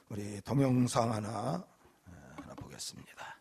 우리 동영상 하나 보겠습니다.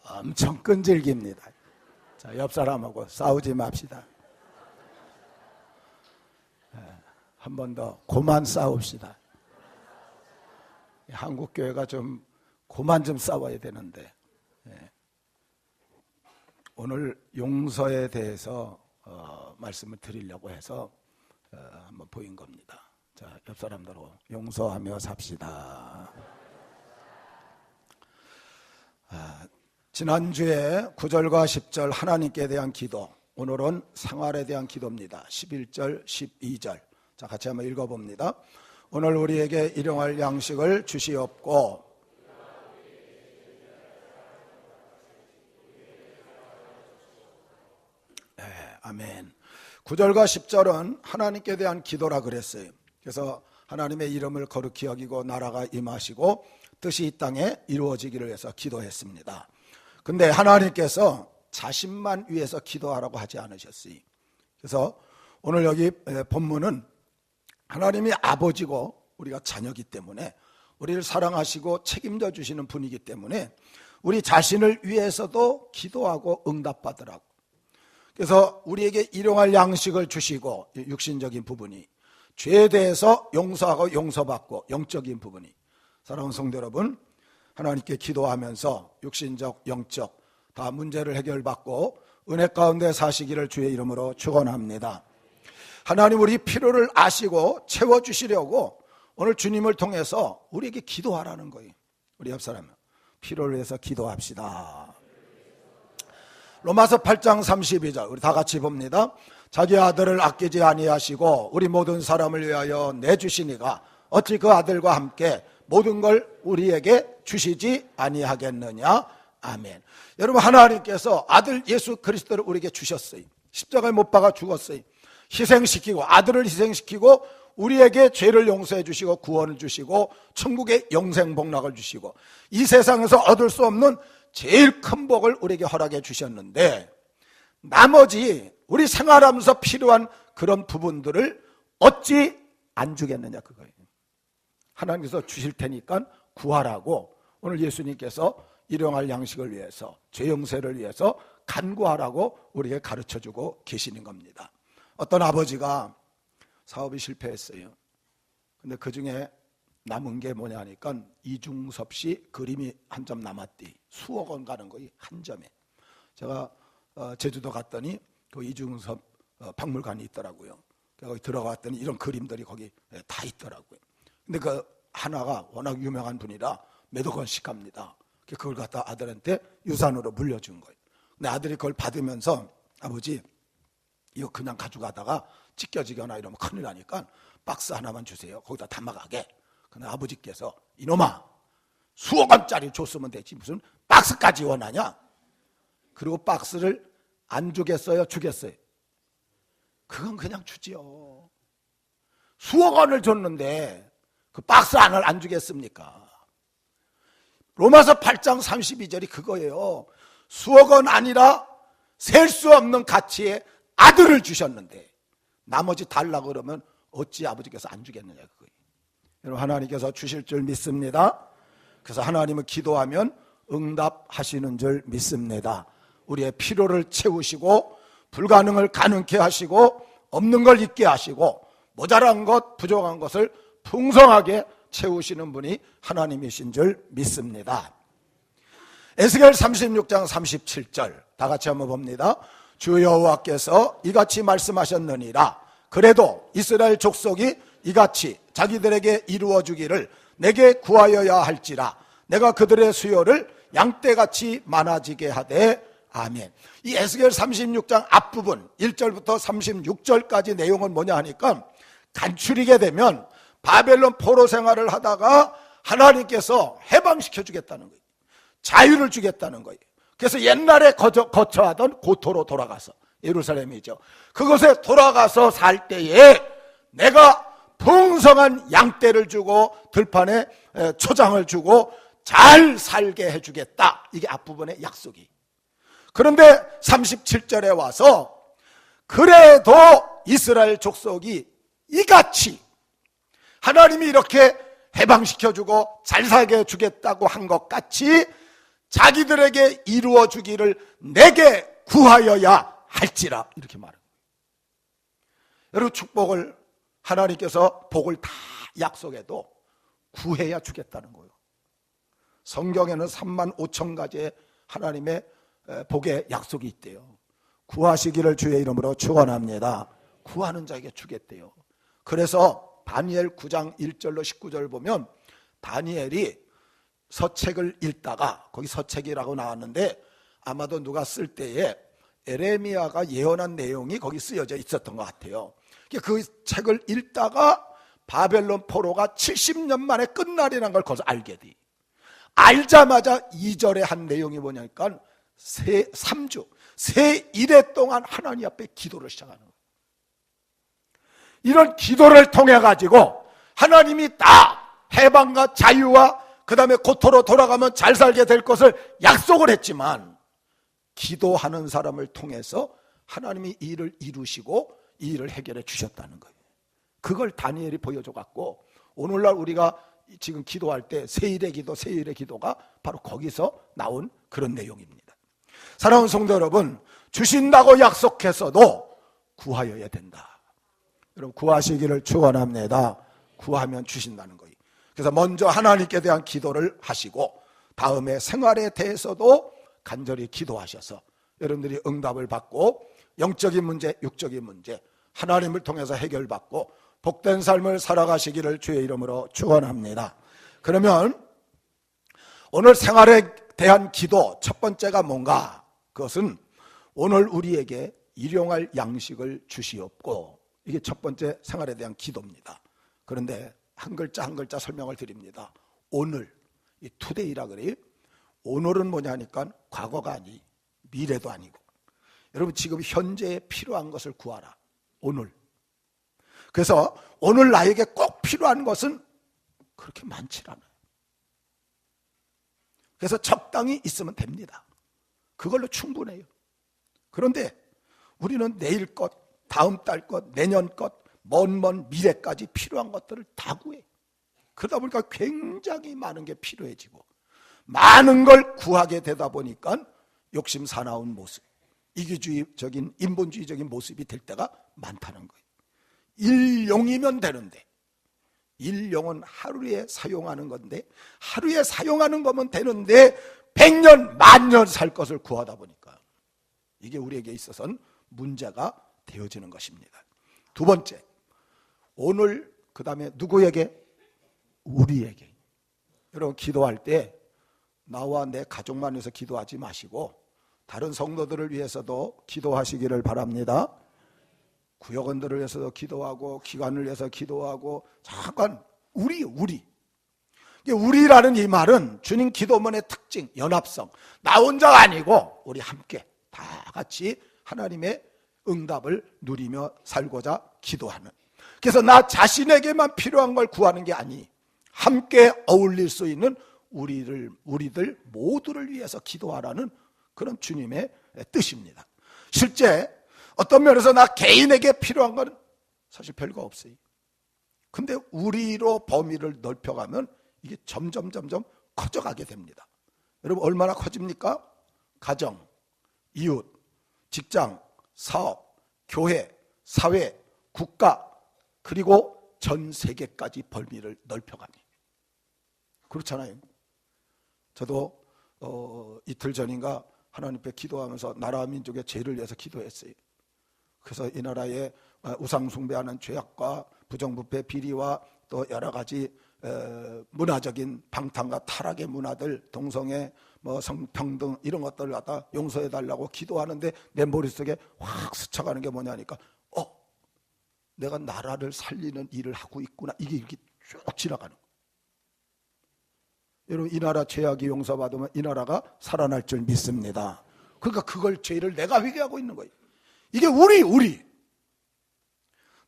엄청 끈질깁니다. 자, 옆 사람하고 싸우지 맙시다. 한 번 더 고만 싸웁시다. 한국 교회가 좀 고만 좀 싸워야 되는데, 오늘 용서에 대해서 말씀을 드리려고 해서 한번 보인 겁니다. 자, 옆 사람들하고 용서하며 삽시다. 지난주에 9절과 10절 하나님께 대한 기도, 오늘은 생활에 대한 기도입니다. 11절, 12절. 자, 같이 한번 읽어봅니다. 오늘 우리에게 일용할 양식을 주시옵고, 네, 아멘. 9절과 10절은 하나님께 대한 기도라 그랬어요. 그래서 하나님의 이름을 거룩히 여기고 나라가 임하시고 뜻이 이 땅에 이루어지기를 위해서 기도했습니다. 근데 하나님께서 자신만 위해서 기도하라고 하지 않으셨어요. 그래서 오늘 여기 본문은 하나님이 아버지고 우리가 자녀이기 때문에 우리를 사랑하시고 책임져 주시는 분이기 때문에 우리 자신을 위해서도 기도하고 응답받으라고. 그래서 우리에게 일용할 양식을 주시고, 육신적인 부분이 죄에 대해서 용서하고 용서받고, 영적인 부분이, 사랑하는 성도 여러분, 하나님께 기도하면서 육신적, 영적 다 문제를 해결받고 은혜 가운데 사시기를 주의 이름으로 축원합니다. 하나님, 우리 필요를 아시고 채워주시려고 오늘 주님을 통해서 우리에게 기도하라는 거예요. 우리 옆 사람 필요를 위해서 기도합시다. 로마서 8장 32절 우리 다 같이 봅니다. 자기 아들을 아끼지 아니하시고 우리 모든 사람을 위하여 내주시니가 어찌 그 아들과 함께 모든 걸 우리에게 주시지 아니하겠느냐. 아멘. 여러분, 하나님께서 아들 예수 그리스도를 우리에게 주셨어요. 십자가에 못 박아 죽었어요. 희생시키고, 아들을 희생시키고 우리에게 죄를 용서해 주시고 구원을 주시고 천국의 영생 복락을 주시고 이 세상에서 얻을 수 없는 제일 큰 복을 우리에게 허락해 주셨는데, 나머지 우리 생활하면서 필요한 그런 부분들을 어찌 안 주겠느냐, 그거예요. 하나님께서 주실 테니까 구하라고 오늘 예수님께서 일용할 양식을 위해서, 죄 용서를 위해서 간구하라고 우리에게 가르쳐주고 계시는 겁니다. 어떤 아버지가 사업이 실패했어요. 근데 그 중에 남은 게 뭐냐 하니까 이중섭 씨 그림이 한 점 남았디. 수억 원 가는 거이 한 점에. 제가 제주도 갔더니 그 이중섭 박물관이 있더라고요. 거기 들어갔더니 이런 그림들이 거기 다 있더라고요. 근데 그 하나가 워낙 유명한 분이라 몇억 원씩 갑니다. 그걸 갖다 아들한테 유산으로 물려준 거예요. 근데 아들이 그걸 받으면서, 아버지 이거 그냥 가져가다가 찢겨지거나 이러면 큰일 나니까 박스 하나만 주세요. 거기다 담아가게. 그러나 아버지께서 이놈아 수억 원짜리 줬으면 되지 무슨 박스까지 원하냐? 그리고 박스를 안 주겠어요? 주겠어요? 그건 그냥 주지요. 수억 원을 줬는데 그 박스 안을 안 주겠습니까? 로마서 8장 32절이 그거예요. 수억 원 아니라 셀 수 없는 가치의 아들을 주셨는데 나머지 달라고 그러면 어찌 아버지께서 안 주겠느냐 그거예요. 여러분 하나님께서 주실 줄 믿습니다. 그래서 하나님은 기도하면 응답하시는 줄 믿습니다. 우리의 필요를 채우시고 불가능을 가능케 하시고 없는 걸 있게 하시고 모자란 것 부족한 것을 풍성하게 채우시는 분이 하나님이신 줄 믿습니다. 에스겔 36장 37절 다 같이 한번 봅니다. 주 여호와께서 이같이 말씀하셨느니라. 그래도 이스라엘 족속이 이같이 자기들에게 이루어주기를 내게 구하여야 할지라. 내가 그들의 수요를 양떼같이 많아지게 하되 아멘. 이 에스겔 36장 앞부분 1절부터 36절까지 내용은 뭐냐 하니까 간추리게 되면 바벨론 포로 생활을 하다가 하나님께서 해방시켜 주겠다는 거예요. 자유를 주겠다는 거예요. 그래서 옛날에 거처하던 고토로 돌아가서 예루살렘이죠. 그곳에 돌아가서 살 때에 내가 풍성한 양떼를 주고 들판에 초장을 주고 잘 살게 해주겠다. 이게 앞부분의 약속이. 그런데 37절에 와서 그래도 이스라엘 족속이 이같이 하나님이 이렇게 해방시켜주고 잘 살게 해주겠다고 한 것 같이 자기들에게 이루어 주기를 내게 구하여야 할지라 이렇게 말합니다. 여러분 축복을 하나님께서 복을 다 약속해도 구해야 주겠다는 거예요. 성경에는 3만 5천 가지의 하나님의 복의 약속이 있대요. 구하시기를 주의 이름으로 축원합니다. 구하는 자에게 주겠대요. 그래서 다니엘 9장 1절로 19절 보면 다니엘이 서책을 읽다가 거기 서책이라고 나왔는데 아마도 누가 쓸 때에 에레미야가 예언한 내용이 거기 쓰여져 있었던 것 같아요. 그 책을 읽다가 바벨론 포로가 70년 만에 끝날이라는 걸 거기서 알게 돼. 알자마자 2절에 한 내용이 뭐냐니까 3주 세 일해 동안 하나님 앞에 기도를 시작하는 거예요. 이런 기도를 통해 가지고 하나님이 다 해방과 자유와 그 다음에 고토로 돌아가면 잘 살게 될 것을 약속을 했지만 기도하는 사람을 통해서 하나님이 이 일을 이루시고 이 일을 해결해 주셨다는 거예요. 그걸 다니엘이 보여줘 갖고 오늘날 우리가 지금 기도할 때 세일의 기도, 세일의 기도가 바로 거기서 나온 그런 내용입니다. 사랑하는 성도 여러분, 주신다고 약속해서도 구하여야 된다. 여러분 구하시기를 축원합니다. 구하면 주신다는 거예요. 그래서 먼저 하나님께 대한 기도를 하시고 다음에 생활에 대해서도 간절히 기도하셔서 여러분들이 응답을 받고 영적인 문제, 육적인 문제 하나님을 통해서 해결받고 복된 삶을 살아가시기를 주의 이름으로 축원합니다. 그러면 오늘 생활에 대한 기도 첫 번째가 뭔가? 그것은 오늘 우리에게 일용할 양식을 주시옵고 이게 첫 번째 생활에 대한 기도입니다. 그런데 한 글자 한 글자 설명을 드립니다. 오늘, 이 투데이라 그래요. 오늘은 뭐냐니까 과거가 아니 미래도 아니고 여러분 지금 현재에 필요한 것을 구하라. 오늘. 그래서 오늘 나에게 꼭 필요한 것은 그렇게 많지 않아요. 그래서 적당히 있으면 됩니다. 그걸로 충분해요. 그런데 우리는 내일 것, 다음 달 것, 내년 것, 먼 미래까지 필요한 것들을 다 구해. 그러다 보니까 굉장히 많은 게 필요해지고 많은 걸 구하게 되다 보니까 욕심 사나운 모습, 이기주의적인 인본주의적인 모습이 될 때가 많다는 거예요. 일용이면 되는데 일용은 하루에 사용하는 건데 하루에 사용하는 거면 되는데 100년, 만년 살 것을 구하다 보니까 이게 우리에게 있어서는 문제가 되어지는 것입니다. 두 번째, 오늘 그 다음에 누구에게? 우리에게. 여러분 기도할 때 나와 내 가족만 위해서 기도하지 마시고 다른 성도들을 위해서도 기도하시기를 바랍니다. 구역원들을 위해서도 기도하고 기관을 위해서 기도하고 잠깐 우리 우리라는 이 말은 주님 기도문의 특징, 연합성. 나 혼자가 아니고 우리 함께 다 같이 하나님의 응답을 누리며 살고자 기도하는. 그래서 나 자신에게만 필요한 걸 구하는 게 아니, 함께 어울릴 수 있는 우리들 모두를 위해서 기도하라는 그런 주님의 뜻입니다. 실제 어떤 면에서 나 개인에게 필요한 건 사실 별거 없어요. 근데 우리로 범위를 넓혀가면 이게 점점 커져가게 됩니다. 여러분, 얼마나 커집니까? 가정, 이웃, 직장, 사업, 교회, 사회, 국가, 그리고 전 세계까지 범위를 넓혀갑니다. 그렇잖아요. 저도 이틀 전인가 하나님께 기도하면서 나라와 민족의 죄를 위해서 기도했어요. 그래서 이 나라의 우상 숭배하는 죄악과 부정부패 비리와 또 여러 가지 문화적인 방탕과 타락의 문화들, 동성애, 성평등 이런 것들을 갖다 용서해달라고 기도하는데 내 머릿속에 확 스쳐가는 게 뭐냐니까 내가 나라를 살리는 일을 하고 있구나. 이게 이렇게 쭉 지나가는 거예요. 여러분, 이 나라 죄악이 용서받으면 이 나라가 살아날 줄 믿습니다. 그러니까 그걸 죄를 내가 회개하고 있는 거예요. 이게 우리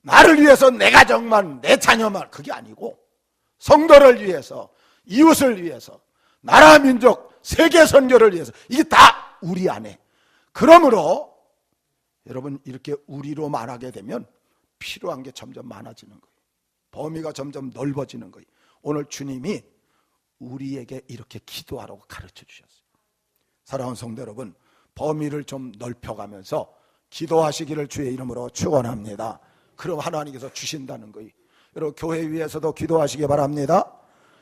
나를 위해서 내 가정만, 내 자녀만, 그게 아니고 성도를 위해서, 이웃을 위해서, 나라 민족 세계 선교를 위해서, 이게 다 우리 안에. 그러므로 여러분, 이렇게 우리로 말하게 되면 필요한 게 점점 많아지는 거예요. 범위가 점점 넓어지는 거예요. 오늘 주님이 우리에게 이렇게 기도하라고 가르쳐 주셨어요. 사랑하는 성도 여러분, 범위를 좀 넓혀가면서 기도하시기를 주의 이름으로 축원합니다. 그럼 하나님께서 주신다는 거예요. 여러분, 교회 위에서도 기도하시기 바랍니다.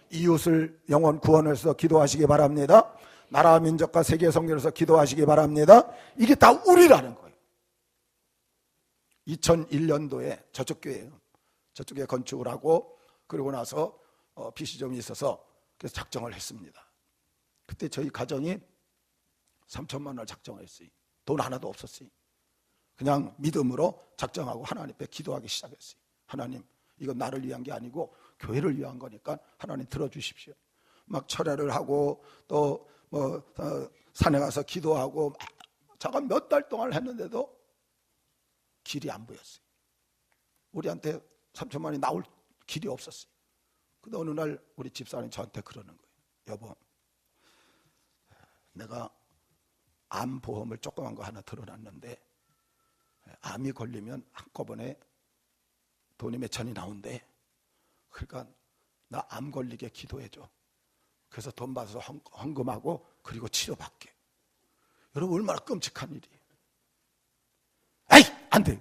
이웃을 영혼 구원해서 기도하시기 바랍니다. 나라 민족과 세계 선교에서 기도하시기 바랍니다. 이게 다 우리라는 거예요. 2001년도에 저쪽 교회예요. 저쪽에 건축을 하고 그러고 나서 빚이 좀 있어서 그래서 작정을 했습니다. 그때 저희 가정이 3천만 원을 작정했어요. 돈 하나도 없었어요. 그냥 믿음으로 작정하고 하나님 앞에 기도하기 시작했어요. 하나님, 이건 나를 위한 게 아니고 교회를 위한 거니까 하나님 들어주십시오. 막 철회를 하고 또 산에 가서 기도하고 잠깐 몇 달 동안 했는데도 길이 안 보였어요. 우리한테 3천만 원이 나올 길이 없었어요. 근데 어느 날 우리 집사람이 저한테 그러는 거예요. 여보, 내가 암보험을 조그만 거 하나 들어놨는데 암이 걸리면 한꺼번에 돈이 몇 천이 나온대. 그러니까 나 암 걸리게 기도해줘. 그래서 돈 받아서 헌금하고 그리고 치료받게. 여러분, 얼마나 끔찍한 일이에요. 에이, 안 돼.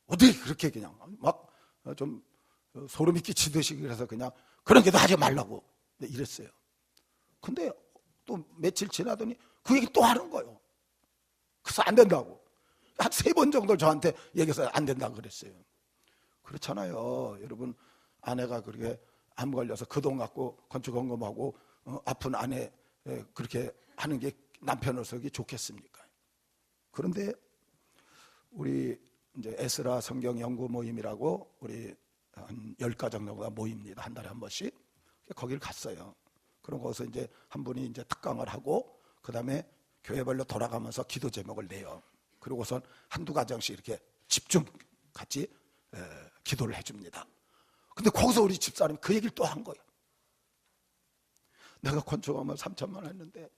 어떻게 그렇게 그냥 막 좀 소름이 끼치듯이 그래서 그냥 그런 게도 하지 말라고 이랬어요. 근데 또 며칠 지나더니 그 얘기 또 하는 거예요. 그래서 안 된다고. 한 3번 정도 저한테 얘기해서 안 된다고 그랬어요. 그렇잖아요. 여러분, 아내가 그렇게 암 걸려서 그 돈 갖고 건축 헌금하고 아픈 아내 그렇게 하는 게 남편으로서 좋겠습니까? 그런데 우리 이제 에스라 성경 연구 모임이라고 우리 한 10가정 정도가 모입니다. 한 달에 한 번씩. 거기를 갔어요. 그럼 거기서 이제 한 분이 이제 특강을 하고 그다음에 교회별로 돌아가면서 기도 제목을 내요. 그리고선 한두 가정씩 이렇게 집중 같이 기도를 해줍니다. 근데 거기서 우리 집사람이 그 얘기를 또 한 거예요. 내가 건축하면 3천만 원 했는데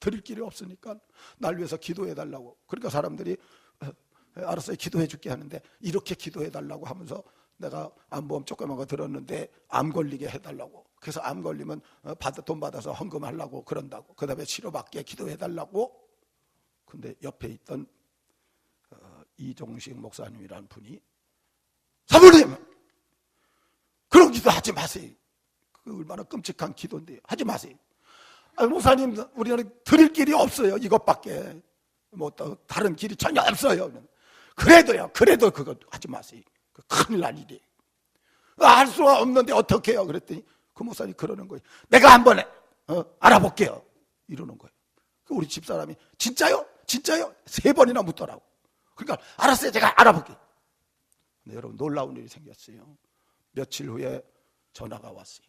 드릴 길이 없으니까 날 위해서 기도해달라고. 그러니까 사람들이 알았어요, 기도해줄게 하는데 이렇게 기도해달라고 하면서 내가 암보험 조그만 거 들었는데 암 걸리게 해달라고. 그래서 암 걸리면 돈 받아서 헌금하려고 그런다고. 그 다음에 치료받게 기도해달라고. 근데 옆에 있던 이종식 목사님이라는 분이 사모님, 그런 기도 하지 마세요. 그 얼마나 끔찍한 기도인데요. 하지 마세요. 아니, 목사님, 우리는 드릴 길이 없어요. 이것밖에. 뭐 또 다른 길이 전혀 없어요. 그래도 그거 하지 마세요. 큰일 날 일이에요. 할 수가 없는데 어떻게 해요? 그랬더니 그 목사님이 그러는 거예요. 내가 한번 알아볼게요. 이러는 거예요. 우리 집사람이 진짜요? 진짜요? 3번이나 묻더라고. 그러니까 알았어요, 제가 알아볼게요. 근데 여러분, 놀라운 일이 생겼어요. 며칠 후에 전화가 왔어요.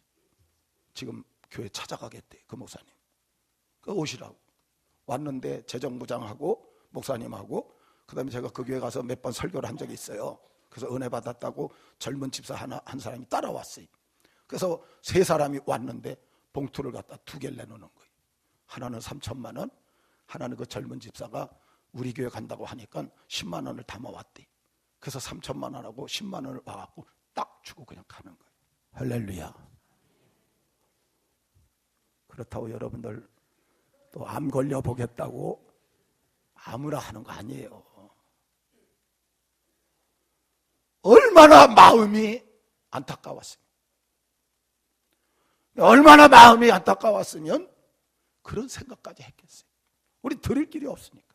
지금 교회 찾아가겠대. 그 목사님 그 오시라고. 왔는데 재정부장하고 목사님하고 그 다음에 제가 그 교회 가서 몇 번 설교를 한 적이 있어요. 그래서 은혜 받았다고 젊은 집사 한 사람이 따라왔어요. 그래서 세 사람이 왔는데 봉투를 갖다 두 개를 내놓는 거예요. 하나는 3천만 원, 하나는 그 젊은 집사가 우리 교회 간다고 하니까 10만 원을 담아왔대. 그래서 3천만 원하고 10만 원을 와갖고 딱 주고 그냥 가는 거예요. 할렐루야. 그렇다고 여러분들 또 암 걸려 보겠다고 아무나 하는 거 아니에요. 얼마나 마음이 안타까웠어요. 얼마나 마음이 안타까웠으면 그런 생각까지 했겠어요. 우리 들을 길이 없으니까.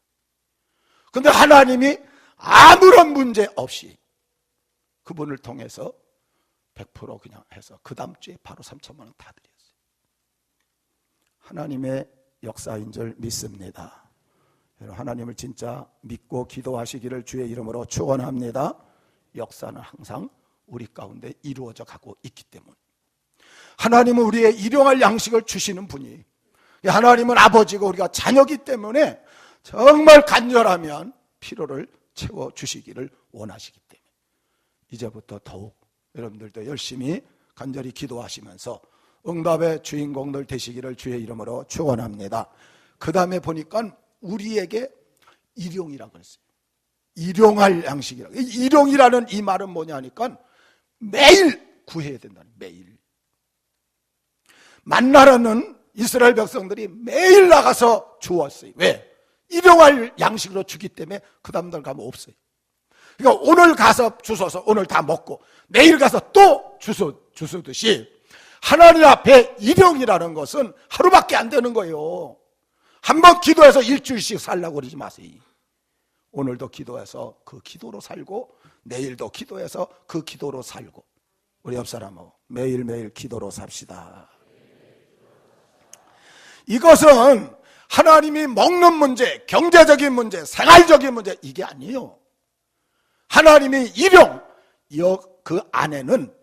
근데 하나님이 아무런 문제 없이 그분을 통해서 100% 그냥 해서 그 다음 주에 바로 3천만 원 다 드렸어요. 하나님의 역사인 줄 믿습니다. 하나님을 진짜 믿고 기도하시기를 주의 이름으로 축원합니다. 역사는 항상 우리 가운데 이루어져 가고 있기 때문에 하나님은 우리의 일용할 양식을 주시는 분이, 하나님은 아버지고 우리가 자녀이기 때문에 정말 간절하면 필요를 채워주시기를 원하시기 때문에 이제부터 더욱 여러분들도 열심히 간절히 기도하시면서 응답의 주인공들 되시기를 주의 이름으로 축원합니다. 그 다음에 보니까 우리에게 일용이라고 그랬어요. 일용할 양식이라고. 일용이라는 이 말은 뭐냐니까 매일 구해야 된다는, 매일. 만나라는 이스라엘 백성들이 매일 나가서 주웠어요. 왜? 일용할 양식으로 주기 때문에 그 다음날 가면 없어요. 그러니까 오늘 가서 주워서 오늘 다 먹고 내일 가서 또 주우듯이 하나님 앞에 일용이라는 것은 하루밖에 안 되는 거예요. 한번 기도해서 일주일씩 살라고 그러지 마세요. 오늘도 기도해서 그 기도로 살고 내일도 기도해서 그 기도로 살고 우리 옆 사람하고 매일매일 기도로 삽시다. 이것은 하나님이 먹는 문제, 경제적인 문제, 생활적인 문제 이게 아니에요. 하나님이 일용, 그 안에는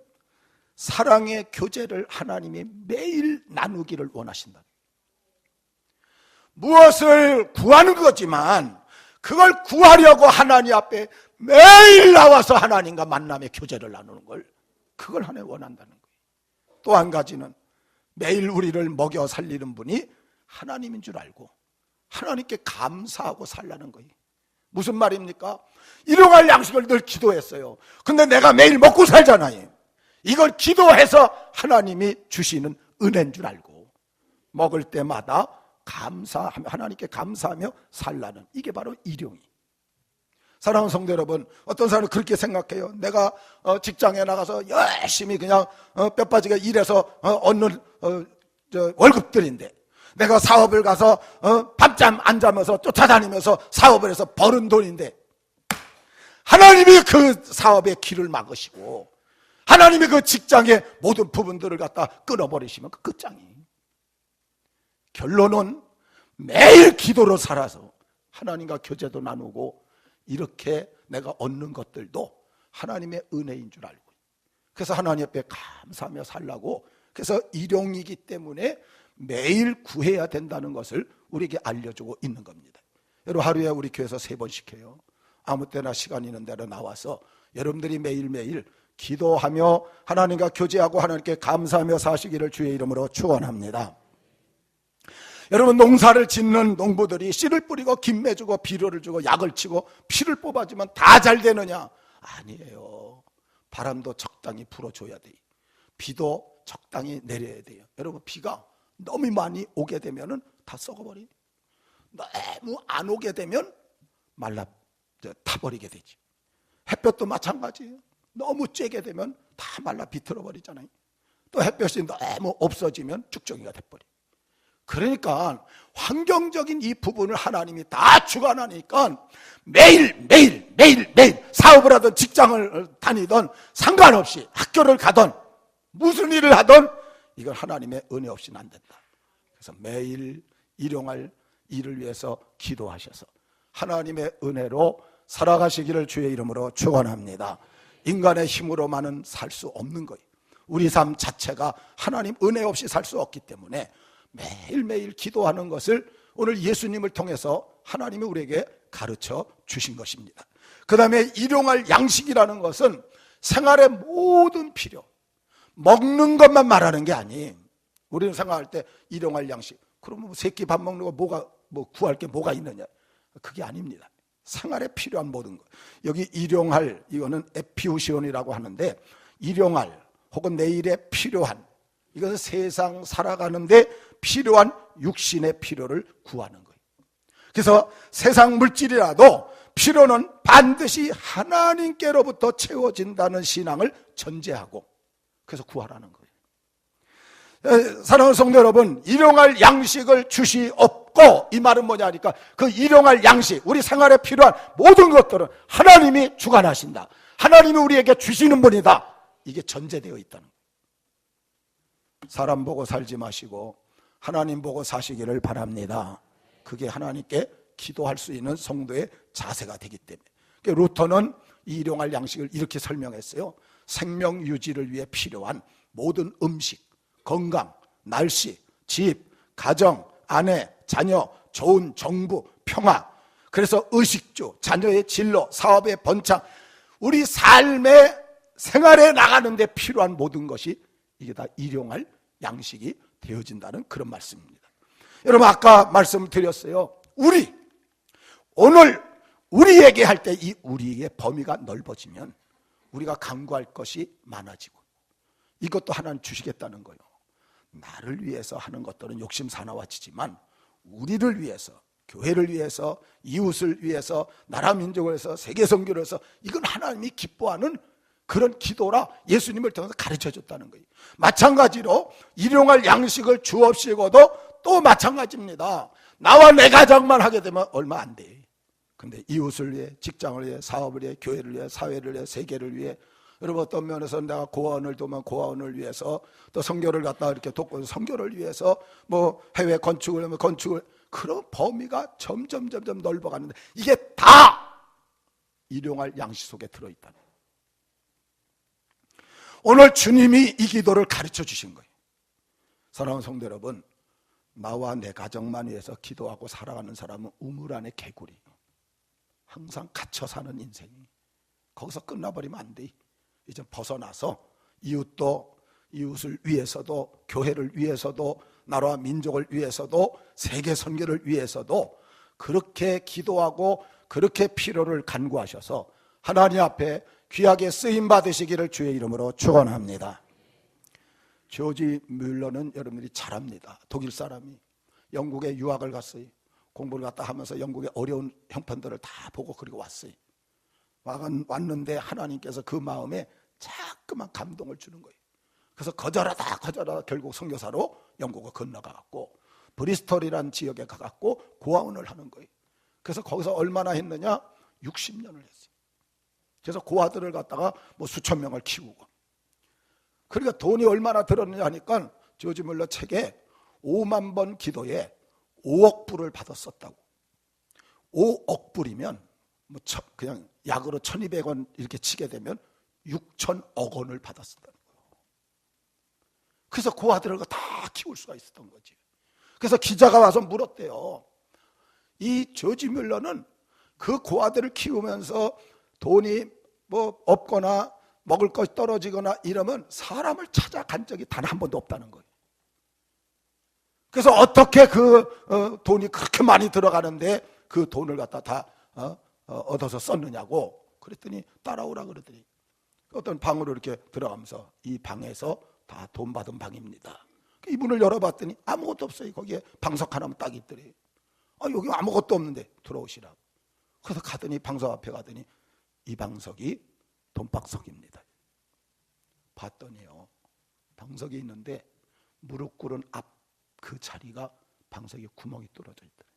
사랑의 교제를 하나님이 매일 나누기를 원하신다. 무엇을 구하는 거지만 그걸 구하려고 하나님 앞에 매일 나와서 하나님과 만남의 교제를 나누는 걸, 그걸 하나님 원한다는 거예요. 또 한 가지는 매일 우리를 먹여 살리는 분이 하나님인 줄 알고 하나님께 감사하고 살라는 거예요. 무슨 말입니까? 일용할 양식을 늘 기도했어요. 근데 내가 매일 먹고 살잖아요. 이걸 기도해서 하나님이 주시는 은혜인 줄 알고 먹을 때마다 감사하며 하나님께 감사하며 살라는, 이게 바로 일용이. 사랑하는 성도 여러분, 어떤 사람은 그렇게 생각해요. 내가 직장에 나가서 열심히 그냥 뼈 빠지게 일해서 얻는 월급들인데, 내가 사업을 가서 밤잠 안 자면서 쫓아다니면서 사업을 해서 버는 돈인데, 하나님이 그 사업의 길을 막으시고 하나님이 그 직장의 모든 부분들을 갖다 끊어버리시면 그 끝장이에요. 결론은 매일 기도로 살아서 하나님과 교제도 나누고 이렇게 내가 얻는 것들도 하나님의 은혜인 줄 알고, 그래서 하나님 앞에 감사하며 살라고, 그래서 일용이기 때문에 매일 구해야 된다는 것을 우리에게 알려주고 있는 겁니다. 여러분, 하루에 우리 교회에서 3번씩 해요. 아무 때나 시간 있는 대로 나와서 여러분들이 매일매일 기도하며 하나님과 교제하고 하나님께 감사하며 사시기를 주의 이름으로 축원합니다. 여러분, 농사를 짓는 농부들이 씨를 뿌리고 김매 주고 비료를 주고 약을 치고 피를 뽑아주면 다 잘 되느냐? 아니에요. 바람도 적당히 불어줘야 돼요. 비도 적당히 내려야 돼요. 여러분, 비가 너무 많이 오게 되면 다 썩어버려요. 너무 안 오게 되면 타버리게 되지. 햇볕도 마찬가지예요. 너무 쬐게 되면 다 말라 비틀어 버리잖아요. 또 햇볕이 너무 없어지면 죽정이가 돼버려요. 그러니까 환경적인 이 부분을 하나님이 다 주관하니까 매일 사업을 하든 직장을 다니든 상관없이 학교를 가든 무슨 일을 하든 이건 하나님의 은혜 없이는 안 된다. 그래서 매일 일용할 일을 위해서 기도하셔서 하나님의 은혜로 살아가시기를 주의 이름으로 축원합니다. 인간의 힘으로만은 살 수 없는 거예요. 우리 삶 자체가 하나님 은혜 없이 살 수 없기 때문에 매일매일 기도하는 것을 오늘 예수님을 통해서 하나님이 우리에게 가르쳐 주신 것입니다. 그 다음에 일용할 양식이라는 것은 생활의 모든 필요, 먹는 것만 말하는 게 아니. 우리는 생각할 때 일용할 양식, 그러면 뭐 새끼 밥 먹는 거 뭐가 뭐 구할 게 뭐가 있느냐, 그게 아닙니다. 생활에 필요한 모든 것. 여기 일용할, 이거는 에피우시온이라고 하는데, 일용할 혹은 내일에 필요한, 이것은 세상 살아가는데 필요한 육신의 필요를 구하는 거예요. 그래서 세상 물질이라도 필요는 반드시 하나님께로부터 채워진다는 신앙을 전제하고 그래서 구하라는 거예요. 사랑하는 성도 여러분, 일용할 양식을 주시옵고, 이 말은 뭐냐 하니까 그 일용할 양식, 우리 생활에 필요한 모든 것들은 하나님이 주관하신다, 하나님이 우리에게 주시는 분이다, 이게 전제되어 있다는 거예요. 사람 보고 살지 마시고 하나님 보고 사시기를 바랍니다. 그게 하나님께 기도할 수 있는 성도의 자세가 되기 때문에. 루터는 이 일용할 양식을 이렇게 설명했어요. 생명 유지를 위해 필요한 모든 음식, 건강, 날씨, 집, 가정, 아내, 자녀, 좋은 정부, 평화, 그래서 의식주, 자녀의 진로, 사업의 번창, 우리 삶의 생활에 나가는데 필요한 모든 것이 이게 다 일용할 양식이 되어진다는 그런 말씀입니다. 여러분, 아까 말씀드렸어요. 오늘 우리에게 할 때 이 우리의 범위가 넓어지면 우리가 강구할 것이 많아지고, 이것도 하나님 주시겠다는 거예요. 나를 위해서 하는 것들은 욕심 사나워 지지만 우리를 위해서, 교회를 위해서, 이웃을 위해서, 나라 민족을 위해서, 세계 선교를 위해서, 이건 하나님이 기뻐하는 그런 기도라 예수님을 통해서 가르쳐 줬다는 거예요. 마찬가지로 일용할 양식을 주옵시고도 또 마찬가지입니다. 나와 내 가정만 하게 되면 얼마 안 돼. 근데 이웃을 위해, 직장을 위해, 사업을 위해, 교회를 위해, 사회를 위해, 세계를 위해, 여러분 어떤 면에서 내가 고아원을 도면 고아원을 위해서, 또 선교를 갖다가 이렇게 돕고 선교를 위해서, 뭐 해외 건축을 하면 건축을, 그런 범위가 점점 넓어가는데 이게 다 일용할 양식 속에 들어있다는 거예요. 오늘 주님이 이 기도를 가르쳐 주신 거예요. 사랑하는 성도 여러분, 나와 내 가정만 위해서 기도하고 살아가는 사람은 우물 안의 개구리, 항상 갇혀 사는 인생이 거기서 끝나버리면 안 돼. 이제 벗어나서 이웃을 위해서도, 교회를 위해서도, 나라와 민족을 위해서도, 세계 선교를 위해서도 그렇게 기도하고 그렇게 필요를 간구하셔서 하나님 앞에 귀하게 쓰임 받으시기를 주의 이름으로 축원합니다. 조지 뮬러는 여러분들이 잘 압니다. 독일 사람이 영국에 유학을 갔어요. 공부를 갖다 하면서 영국의 어려운 형편들을 다 보고 그리고 왔어요. 왔는데 하나님께서 그 마음에 자꾸만 감동을 주는 거예요. 그래서 거절하다 결국 선교사로 영국을 건너가갖고 브리스톨이라는 지역에 가갖고 고아원을 하는 거예요. 그래서 거기서 얼마나 했느냐? 60년을 했어요. 그래서 고아들을 갖다가 뭐 수천 명을 키우고, 그러니까 돈이 얼마나 들었느냐 하니까 조지 뮬러 책에 5만 번 기도에 5억 불을 받았었다고. 5억 불이면 뭐 그냥 약으로 1200원 이렇게 치게 되면 6천억 원을 받았었다는 거예요. 그래서 고아들을 다 키울 수가 있었던 거지. 그래서 기자가 와서 물었대요. 이 조지 뮬러는 그 고아들을 키우면서 돈이 뭐 없거나 먹을 것이 떨어지거나 이러면 사람을 찾아간 적이 단 한 번도 없다는 거예요. 그래서 어떻게 그 돈이 그렇게 많이 들어가는데 그 돈을 갖다 다 얻어서 썼느냐고 그랬더니 따라오라 그러더니 어떤 방으로 이렇게 들어가면서 이 방에서 다 돈 받은 방입니다. 이문을 열어봤더니 아무것도 없어요. 거기에 방석 하나만 딱 있더래요. 여기 아무것도 없는데 들어오시라고. 그래서 가더니 방석 앞에 가더니 이 방석이 돈방석입니다. 봤더니요, 방석이 있는데 무릎 꿇은 앞 그 자리가 방석에 구멍이 뚫어져 있더래요.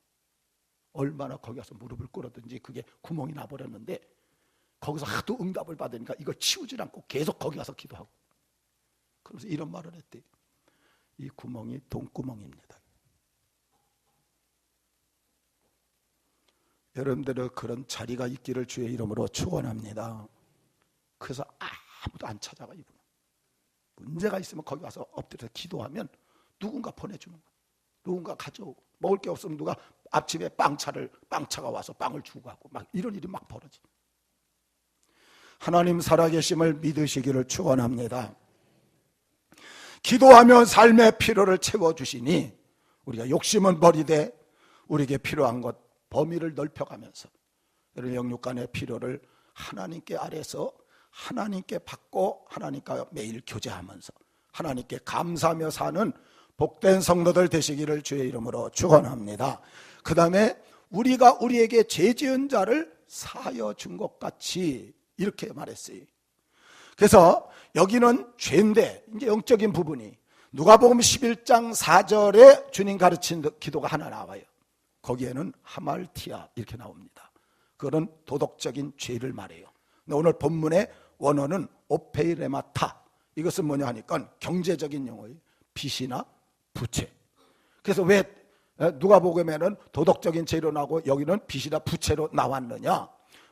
얼마나 거기 가서 무릎을 꿇었든지 그게 구멍이 나버렸는데 거기서 하도 응답을 받으니까 이걸 치우질 않고 계속 거기 가서 기도하고, 그러면서 이런 말을 했대요. 이 구멍이 돈구멍입니다. 여러분들의 그런 자리가 있기를 주의 이름으로 축원합니다. 그래서 아무도 안 찾아가 이분은. 문제가 있으면 거기 가서 엎드려서 기도하면 누군가 보내주는 거야. 누군가 가져오고, 먹을 게 없으면 누가 앞집에 빵차가 와서 빵을 주고 가고, 막 이런 일이 막 벌어지. 하나님 살아계심을 믿으시기를 축원합니다. 기도하며 삶의 필요를 채워주시니 우리가 욕심은 버리되 우리에게 필요한 것 범위를 넓혀가면서 여러분 영육간의 필요를 하나님께 아래서 하나님께 받고 하나님과 매일 교제하면서 하나님께 감사하며 사는 복된 성도들 되시기를 주의 이름으로 축원합니다. 그 다음에 우리가 우리에게 죄 지은 자를 사하여 준 것 같이 이렇게 말했어요. 그래서 여기는 죄인데 이제 영적인 부분이 누가복음 11장 4절에 주님 가르친 기도가 하나 나와요. 거기에는 하말티아 이렇게 나옵니다. 그거는 도덕적인 죄를 말해요. 근데 오늘 본문의 원어는 오페이레마타, 이것은 뭐냐 하니까 경제적인 용어예요. 빚이나 부채. 그래서 왜 누가복음에는 도덕적인 죄로 나오고 여기는 빚이나 부채로 나왔느냐?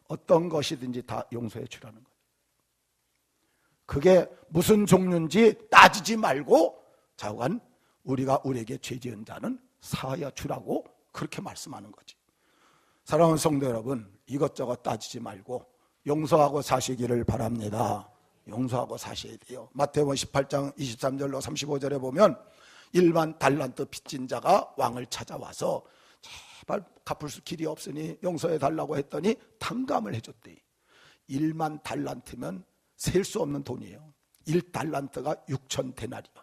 어떤 것이든지 다 용서해 주라는 거예요. 그게 무슨 종류인지 따지지 말고 자관 우리가 우리에게 죄 지은 자는 사하여 주라고 그렇게 말씀하는 거지. 사랑하는 성도 여러분, 이것저것 따지지 말고 용서하고 사시기를 바랍니다. 용서하고 사셔야 돼요. 마태복음 18장 23절로 35절에 보면 1만 달란트 빚진 자가 왕을 찾아와서 제발 갚을 수 길이 없으니 용서해 달라고 했더니 탕감을 해줬대. 1만 달란트면 셀 수 없는 돈이에요. 1달란트가 6천 데나리온.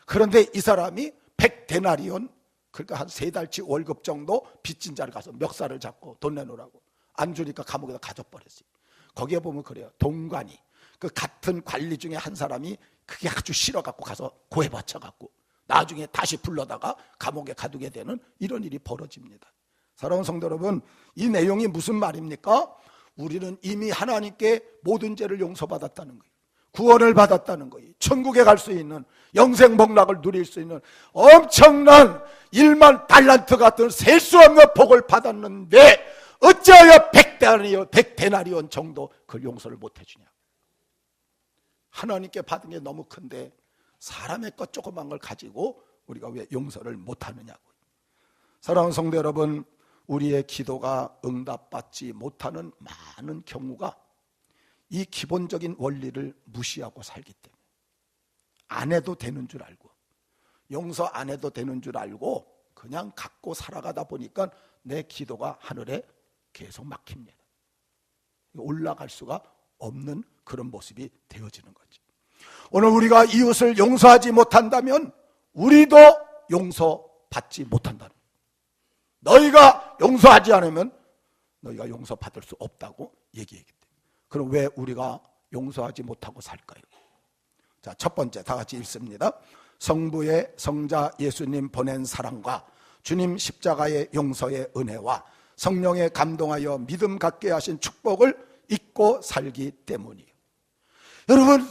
그런데 이 사람이 100데나리온, 그러니까 한 3달치 월급 정도 빚진 자를 가서 멱살을 잡고 돈 내놓으라고 안 주니까 감옥에다 가져버렸어요. 거기에 보면 그래요. 동관이 그 같은 관리 중에 한 사람이 그게 아주 싫어갖고 가서 고해받쳐갖고 나중에 다시 불러다가 감옥에 가두게 되는 이런 일이 벌어집니다. 사랑하는 성도 여러분, 이 내용이 무슨 말입니까? 우리는 이미 하나님께 모든 죄를 용서받았다는 거예요. 구원을 받았다는 거예요. 천국에 갈 수 있는, 영생 복락을 누릴 수 있는 엄청난 1만 달란트 같은 셀 수 없는 복을 받았는데 어찌하여 100데나리온 정도 그 용서를 못 해주냐. 하나님께 받은 게 너무 큰데 사람의 것 조그만 걸 가지고 우리가 왜 용서를 못하느냐고. 사랑하는 성도 여러분, 우리의 기도가 응답받지 못하는 많은 경우가 이 기본적인 원리를 무시하고 살기 때문에 안 해도 되는 줄 알고 용서 안 해도 되는 줄 알고 그냥 갖고 살아가다 보니까 내 기도가 하늘에 계속 막힙니다. 올라갈 수가 없는 그런 모습이 되어지는 거지. 오늘 우리가 이웃을 용서하지 못한다면 우리도 용서받지 못한다는 거예요. 너희가 용서하지 않으면 너희가 용서받을 수 없다고 얘기하기 때문에. 그럼 왜 우리가 용서하지 못하고 살까요? 자, 첫 번째 다 같이 읽습니다. 성부의 성자 예수님 보낸 사랑과 주님 십자가의 용서의 은혜와 성령에 감동하여 믿음 갖게 하신 축복을 잊고 살기 때문이에요. 여러분,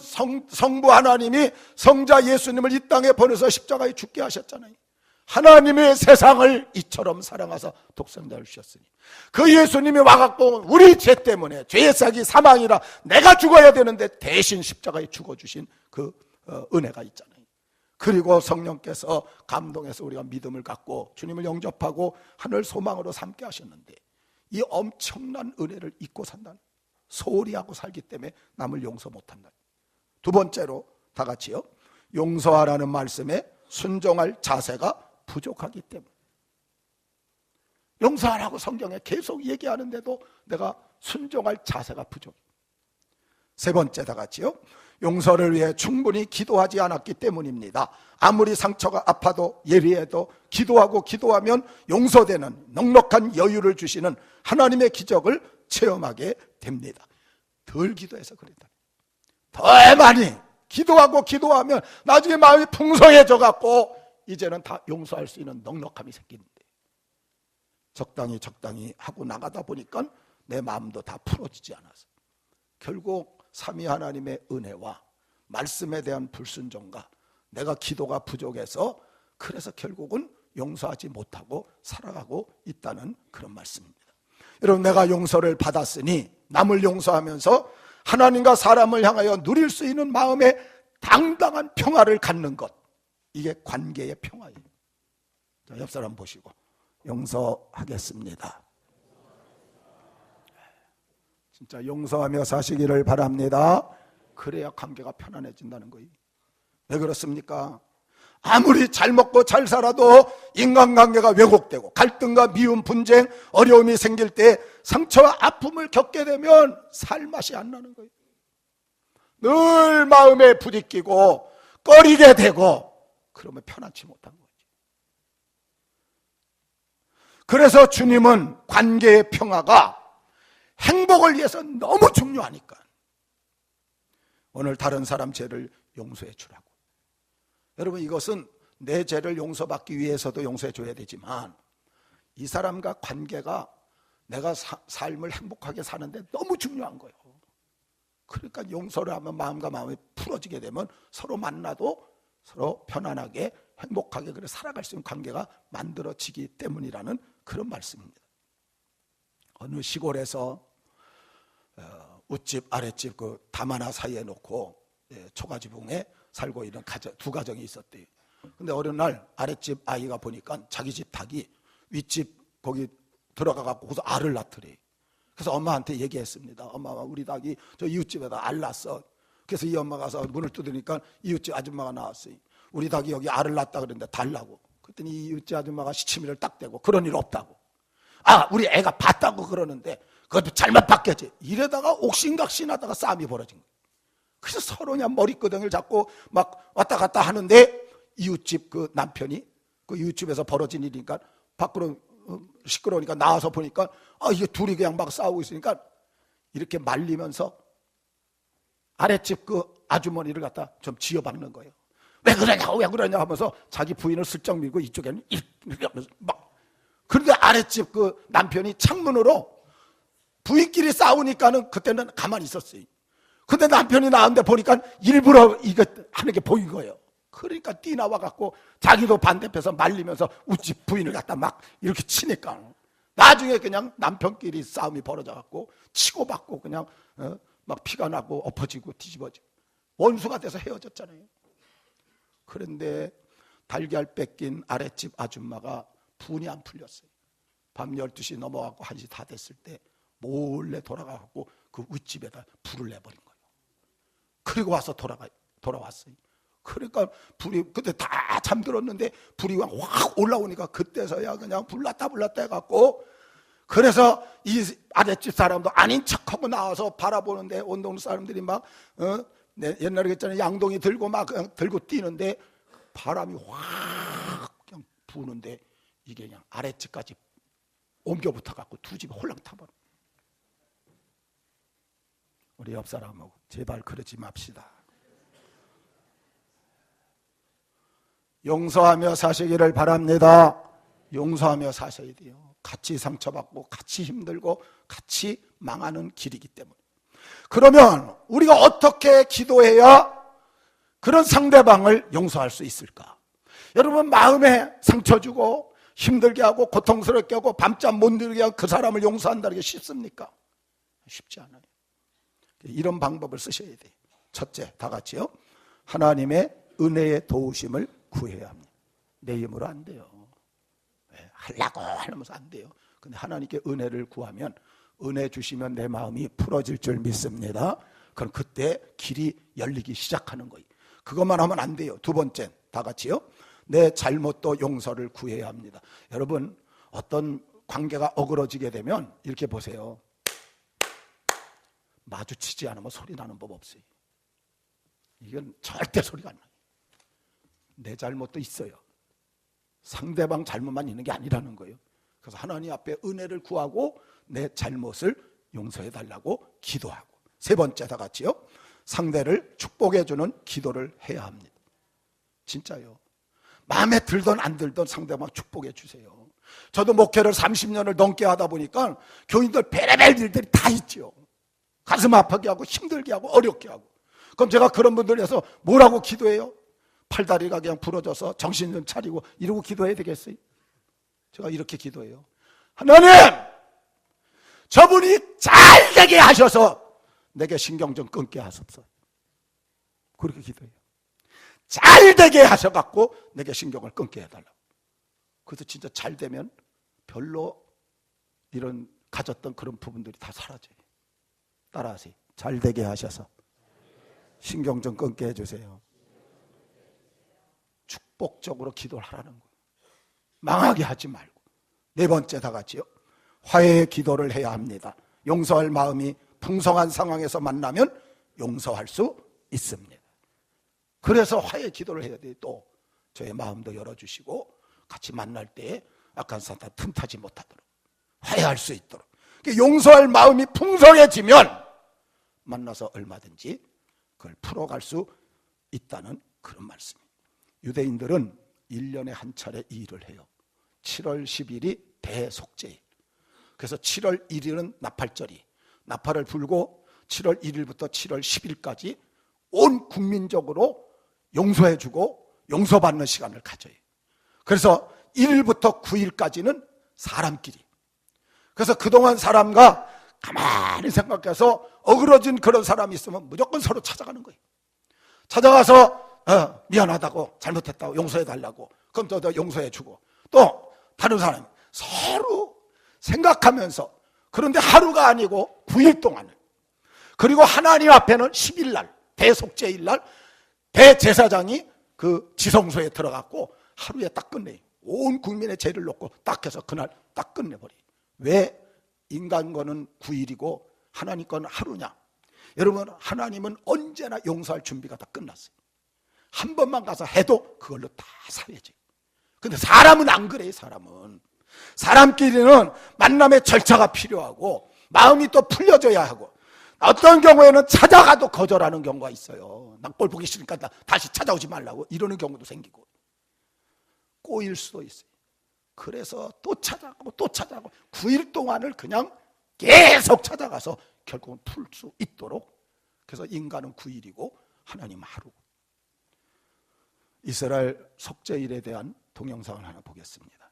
성부 하나님이 성자 예수님을 이 땅에 보내서 십자가에 죽게 하셨잖아요. 하나님의 세상을 이처럼 사랑하사 독생자를 주셨으니 그 예수님이 와갖고 우리 죄 때문에 죄의 싹이 사망이라 내가 죽어야 되는데 대신 십자가에 죽어주신 그 은혜가 있잖아요. 그리고 성령께서 감동해서 우리가 믿음을 갖고 주님을 영접하고 하늘 소망으로 삼게 하셨는데 이 엄청난 은혜를 잊고 산다는, 소홀히 하고 살기 때문에 남을 용서 못한다. 두 번째로 다 같이요, 용서하라는 말씀에 순종할 자세가 부족하기 때문에. 용서하라고 성경에 계속 얘기하는데도 내가 순종할 자세가 부족해. 세 번째 다 같이요, 용서를 위해 충분히 기도하지 않았기 때문입니다. 아무리 상처가 아파도 예리해도 기도하면 용서되는 넉넉한 여유를 주시는 하나님의 기적을 체험하게 됩니다. 덜 기도해서 그랬다. 더 많이 기도하면 나중에 마음이 풍성해져 갖고 이제는 다 용서할 수 있는 넉넉함이 생기는데 적당히 하고 나가다 보니까 내 마음도 다 풀어지지 않아서 결국 삼위 하나님의 은혜와 말씀에 대한 불순종과 내가 기도가 부족해서 그래서 결국은 용서하지 못하고 살아가고 있다는 그런 말씀입니다. 여러분, 내가 용서를 받았으니 남을 용서하면서 하나님과 사람을 향하여 누릴 수 있는 마음의 당당한 평화를 갖는 것, 이게 관계의 평화예요. 자, 옆 사람 보시고 용서하겠습니다. 진짜 용서하며 사시기를 바랍니다. 그래야 관계가 편안해진다는 거예요. 왜 그렇습니까? 아무리 잘 먹고 잘 살아도 인간관계가 왜곡되고 갈등과 미움, 분쟁, 어려움이 생길 때 상처와 아픔을 겪게 되면 살 맛이 안 나는 거예요. 늘 마음에 부딪히고 꺼리게 되고 그러면 편안치 못한 거죠. 그래서 주님은 관계의 평화가 행복을 위해서 너무 중요하니까 오늘 다른 사람 죄를 용서해 주라고. 여러분, 이것은 내 죄를 용서받기 위해서도 용서해 줘야 되지만 이 사람과 관계가 내가 삶을 행복하게 사는데 너무 중요한 거예요. 그러니까 용서를 하면 마음과 마음이 풀어지게 되면 서로 만나도 서로 편안하게 행복하게 그래 살아갈 수 있는 관계가 만들어지기 때문이라는 그런 말씀입니다. 어느 시골에서 웃집 아랫집 그 담 하나 사이에 놓고 초가지붕에 살고 있는 두 가정이 있었대요. 근데 어느 날 아랫집 아이가 보니까 자기 집 닭이 윗집 거기 들어가 갖고 거기서 알을 낳더래. 그래서 엄마한테 얘기했습니다. 엄마, 우리 닭이 저 이웃집에다 알 낳았어. 그래서 이 엄마가 가서 문을 두드리니까 이웃집 아줌마가 나왔어요. 우리 닭이 여기 알을 낳았다 그랬는데 달라고. 그랬더니 이 이웃집 아줌마가 시치미를 딱 대고 그런 일 없다고. 아, 우리 애가 봤다고 그러는데 그것도 잘못 봤겠지. 이러다가 옥신각신하다가 싸움이 벌어진 거예요. 그래서 서로 그냥 머리끄덩이를 잡고 막 왔다 갔다 하는데 이웃집 그 남편이 그 이웃집에서 벌어진 일이니까 밖으로 시끄러우니까 나와서 보니까 이게 둘이 그냥 막 싸우고 있으니까 이렇게 말리면서 아랫집 그 아주머니를 갖다 좀 지어박는 거예요. 왜 그러냐 하면서 자기 부인을 슬쩍 밀고 이쪽에는 이렇게 하면서 막. 그런데 아랫집 그 남편이 창문으로 부인끼리 싸우니까는 그때는 가만히 있었어요. 근데 남편이 나왔는데 보니까 일부러 이거 하는 게 보인 거예요. 그러니까 뛰나와 갖고 자기도 반대편에서 말리면서 우집 부인을 갖다 막 이렇게 치니까 나중에 그냥 남편끼리 싸움이 벌어져 갖고 치고받고 그냥 막 피가 나고 엎어지고 뒤집어지고 원수가 돼서 헤어졌잖아요. 그런데 달걀 뺏긴 아랫집 아줌마가 분이 안 풀렸어요. 밤 12시 넘어가고 1시 다 됐을 때 몰래 돌아가고 그 윗집에다 불을 내버린 거예요. 그리고 와서 돌아왔어요. 그러니까 불이 그때 다 잠들었는데 불이 확 올라오니까 그때서야 그냥 불났다 해갖고 그래서 이 아랫집 사람도 아닌 척하고 나와서 바라보는데 온 동네 사람들이 막 옛날에 그랬잖아요. 양동이 들고 막 그냥 들고 뛰는데 바람이 확 그냥 부는데 이게 그냥 아랫집까지 옮겨 붙어갖고 두 집이 홀랑 타버려. 우리 옆 사람하고 제발 그러지 맙시다. 용서하며 사시기를 바랍니다. 용서하며 사셔야 돼요. 같이 상처받고 같이 힘들고 같이 망하는 길이기 때문에. 그러면 우리가 어떻게 기도해야 그런 상대방을 용서할 수 있을까? 여러분, 마음에 상처 주고 힘들게 하고 고통스럽게 하고 밤잠 못 이루게 하고 그 사람을 용서한다는 게 쉽습니까? 쉽지 않아요. 이런 방법을 쓰셔야 돼요. 첫째, 다 같이요. 하나님의 은혜의 도우심을 구해야 합니다. 내 힘으로 안 돼요. 하려고 하면서 안 돼요. 근데 하나님께 은혜를 구하면 은혜 주시면 내 마음이 풀어질 줄 믿습니다. 그럼 그때 길이 열리기 시작하는 거예요. 그것만 하면 안 돼요. 두 번째, 다 같이요. 내 잘못도 용서를 구해야 합니다. 여러분, 어떤 관계가 어그러지게 되면 이렇게 보세요. 마주치지 않으면 소리 나는 법 없어요. 이건 절대 소리가 안 나요. 내 잘못도 있어요. 상대방 잘못만 있는 게 아니라는 거예요. 그래서 하나님 앞에 은혜를 구하고 내 잘못을 용서해 달라고 기도하고. 세 번째, 다 같이요. 상대를 축복해 주는 기도를 해야 합니다. 진짜요. 마음에 들든 안 들든 상대방 축복해 주세요. 저도 목회를 30년을 넘게 하다 보니까 교인들 별의별 일들이 다 있죠. 가슴 아프게 하고 힘들게 하고 어렵게 하고. 그럼 제가 그런 분들 위해서 뭐라고 기도해요? 팔다리가 그냥 부러져서 정신 좀 차리고 이러고 기도해야 되겠어요? 제가 이렇게 기도해요. 하나님, 저분이 잘 되게 하셔서 내게 신경 좀 끊게 하소서. 그렇게 기도해요. 잘 되게 하셔갖고 내게 신경을 끊게 해달라고. 그래서 진짜 잘 되면 별로 이런 가졌던 그런 부분들이 다 사라져요. 따라하세요. 잘 되게 하셔서 신경 좀 끊게 해주세요. 축복적으로 기도를 하라는 거예요. 망하게 하지 말고. 네 번째 다 같이요. 화해의 기도를 해야 합니다. 용서할 마음이 풍성한 상황에서 만나면 용서할 수 있습니다. 그래서 화해 기도를 해야 돼요. 또 저의 마음도 열어주시고 같이 만날 때 악한 사탄 틈타지 못하도록 화해할 수 있도록. 용서할 마음이 풍성해지면 만나서 얼마든지 그걸 풀어갈 수 있다는 그런 말씀이에요. 유대인들은 1년에 한 차례 이 일을 해요. 7월 10일이 대속죄일. 그래서 7월 1일은 나팔절이, 나팔을 불고 7월 1일부터 7월 10일까지 온 국민적으로 용서해주고 용서받는 시간을 가져요. 그래서 1일부터 9일까지는 사람끼리. 그래서 그동안 사람과 가만히 생각해서 어그러진 그런 사람이 있으면 무조건 서로 찾아가는 거예요. 찾아가서 미안하다고, 잘못했다고 용서해달라고, 그럼 또 용서해주고, 또 다른 사람이 서로 생각하면서, 그런데 하루가 아니고 9일 동안을, 그리고 하나님 앞에는 10일 날, 대속죄일 날 대제사장이 그 지성소에 들어갔고 하루에 딱 끝내요. 온 국민의 죄를 놓고 딱 해서 그날 딱 끝내버려요. 왜? 인간 거는 9일이고 하나님 거는 하루냐? 여러분, 하나님은 언제나 용서할 준비가 다 끝났어요. 한 번만 가서 해도 그걸로 다 사회지. 근데 사람은 안 그래요. 사람끼리는 만남의 절차가 필요하고 마음이 또 풀려져야 하고, 어떤 경우에는 찾아가도 거절하는 경우가 있어요. 난 꼴 보기 싫으니까 다시 찾아오지 말라고 이러는 경우도 생기고, 꼬일 수도 있어요. 그래서 또 찾아가고 또 찾아가고 9일 동안을 그냥 계속 찾아가서 결국은 풀 수 있도록. 그래서 인간은 9일이고 하나님은 하루고. 이스라엘 속죄일에 대한 동영상을 하나 보겠습니다.